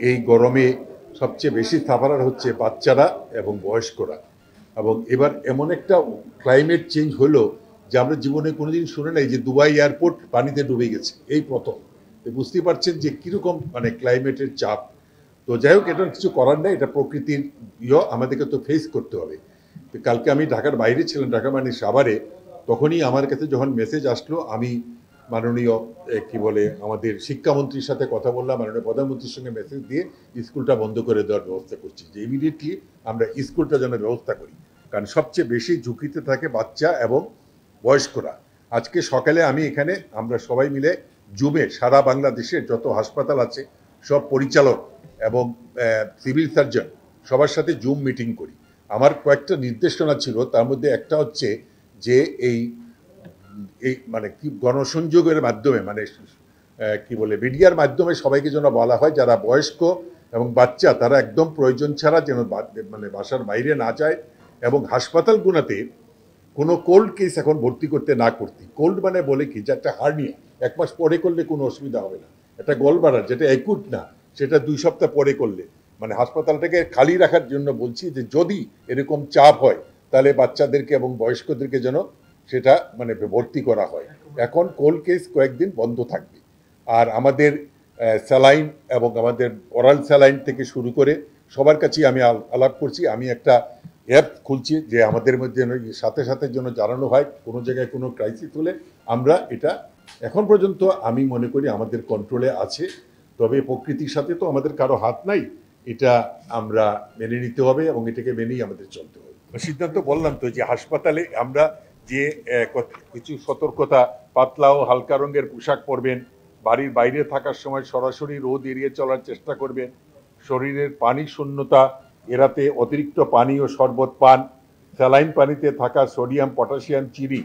এই গরমে সবচেয়ে বেশি সাফারার হচ্ছে বাচ্চারা এবং বয়স্করা। এবং এবার এমন একটা ক্লাইমেট চেঞ্জ হলো যে আমরা জীবনে কোনোদিন শুনে নাই যে দুবাই এয়ারপোর্ট পানিতে ডুবে গেছে, এই প্রথম। বুঝতেই পারছেন যে কীরকম ক্লাইমেটের চাপ। তো যাই হোক, এটা কিছু করার নেই, এটা প্রকৃতির আমাদেরকে তো ফেস করতে হবে। তো কালকে আমি ঢাকার বাইরে ছিলাম, ঢাকা মানে সাভারে, তখনই আমার কাছে যখন মেসেজ আসলো, আমি মাননীয় আমাদের শিক্ষামন্ত্রীর সাথে কথা বললাম, মাননীয় প্রধানমন্ত্রীর সঙ্গে মেসেজ দিয়ে স্কুলটা বন্ধ করে দেওয়ার ব্যবস্থা করছি, যে ইমিডিয়েটলি আমরা স্কুলটা যেন ব্যবস্থা করি, কারণ সবচেয়ে বেশি ঝুঁকিতে থাকে বাচ্চা এবং বয়স্করা। আজকে সকালে আমি এখানে আমরা সবাই মিলে জুমে সারা বাংলাদেশের যত হাসপাতাল আছে সব পরিচালক এবং সিভিল সার্জন সবার সাথে জুম মিটিং করি। আমার কয়েকটা নির্দেশনা ছিল, তার মধ্যে একটা হচ্ছে যে এই গণসংযোগের মাধ্যমে মিডিয়ার মাধ্যমে সবাইকে যেন বলা হয় যারা বয়স্ক এবং বাচ্চা তারা একদম প্রয়োজন ছাড়া যেন বাসার বাইরে না যায়, এবং হাসপাতালগুলোতে কোনো কোল্ড কেস এখন ভর্তি করতে না করতে। কোল্ড বলে কি, যে একটা হার্নিয়া 1 মাস পরে করলে কোনো অসুবিধা হবে না, একটা গলবাড়ার যেটা একুট না সেটা 2 সপ্তাহ পরে করলে, হাসপাতালটাকে খালি রাখার জন্য বলছি যে যদি এরকম চাপ হয় তাহলে বাচ্চাদেরকে এবং বয়স্কদেরকে যেন সেটা ভর্তি করা হয়। এখন কোল্ড কেস কয়েকদিন বন্ধ থাকবে। আর আমাদের স্যালাইন এবং আমাদের ওরাল স্যালাইন থেকে শুরু করে সবার কাছেই আমি আলাপ করছি। আমি একটা অ্যাপ খুলছি যে আমাদের মধ্যে সাথে সাথে যেন জানানো হয় কোনো জায়গায় কোনো ক্রাইসিস হলে। আমরা এটা এখন পর্যন্ত আমি মনে করি আমাদের কন্ট্রোলে আছে, তবে প্রকৃতির সাথে তো আমাদের কারো হাত নাই, এটা আমরা মেনে নিতে হবে এবং এটাকে মেনেই আমাদের চলতে হবে। সিদ্ধান্ত বললাম তো যে হাসপাতালে আমরা যে কিছু সতর্কতা, পাতলা ও হালকা রঙের পোশাক পরবেন, বাড়ির বাইরে থাকার সময় সরাসরি রোদ এড়িয়ে চলার চেষ্টা করবেন, শরীরের পানি শূন্যতা এড়াতে অতিরিক্ত পানি ও শরবত পান, স্যালাইন পানিতে থাকা সোডিয়াম পটাশিয়াম চিনি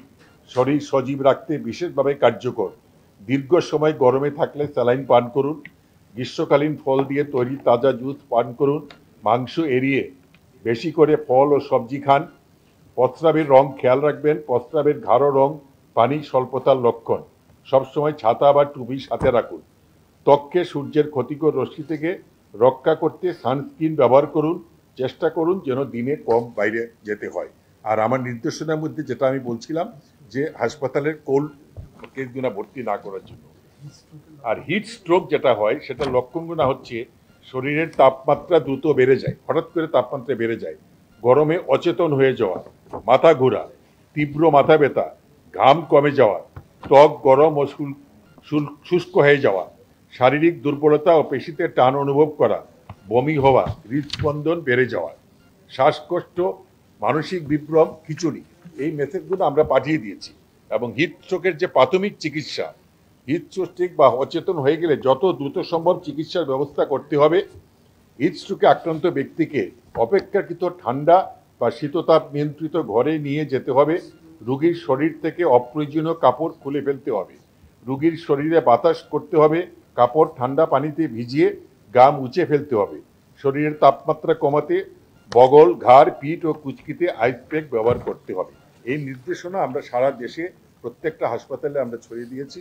শরীর সজীব রাখতে বিশেষভাবে কার্যকর। দীর্ঘ সময় গরমে থাকলে স্যালাইন পান করুন, গ্রীষ্মকালীন ফল দিয়ে তৈরি তাজা জুস পান করুন, মাংস এড়িয়ে বেশি করে ফল ও সবজি খান। প্রস্রাবের রং খেয়াল রাখবেন, প্রস্রাবের গাঢ় রং পানি স্বল্পতার লক্ষণ। সবসময় ছাতা বা টুপি সাথে রাখুন। ত্বককে সূর্যের ক্ষতিকর রশ্মি থেকে রক্ষা করতে সানস্ক্রিন ব্যবহার করুন। চেষ্টা করুন যেন দিনে কম বাইরে যেতে হয়। আর আমার নির্দেশনার মধ্যে যেটা আমি বলছিলাম যে হাসপাতালের কোল্ড কেসগুলো ভর্তি না করার জন্য। আর হিট স্ট্রোক যেটা হয় সেটা লক্ষণগুলো হচ্ছে শরীরের তাপমাত্রা দ্রুত বেড়ে যায়, হঠাৎ করে তাপমাত্রা বেড়ে যায়, গরমে অচেতন হয়ে যাওয়া, মাথা ঘোরা, তীব্র মাথা ব্যথা, ঘাম কমে যাওয়া, ত্বক গরম ও শুষ্ক হয়ে যাওয়া, শারীরিক দুর্বলতা ও পেশিতে টান অনুভব করা, বমি হওয়া, হৃদস্পন্দন বেড়ে যাওয়া, শ্বাসকষ্ট, মানসিক বিভ্রম, খিচুড়ি, এই মেসেজগুলো আমরা পাঠিয়ে দিয়েছি। এবং হিট স্ট্রোকের যে প্রাথমিক চিকিৎসা, হিট স্ট্রোক বা অচেতন হয়ে গেলে যত দ্রুত সম্ভব চিকিৎসার ব্যবস্থা করতে হবে। হিট স্ট্রোকে আক্রান্ত ব্যক্তিকে অপেক্ষাকৃত ঠান্ডা বা শীততাপ নিয়ন্ত্রিত ঘরে নিয়ে যেতে হবে। রোগীর শরীর থেকে অপ্রয়োজনীয় কাপড় খুলে ফেলতে হবে। রোগীর শরীরে বাতাস করতে হবে, কাপড় ঠান্ডা পানিতে ভিজিয়ে গা মুছে ফেলতে হবে। শরীরের তাপমাত্রা কমাতে বগল, ঘাড়, পিঠ ও কুচকিতে আইস প্যাক ব্যবহার করতে হবে। এই নির্দেশনা আমরা সারা দেশে প্রত্যেকটা হাসপাতালে আমরা ছড়িয়ে দিয়েছি।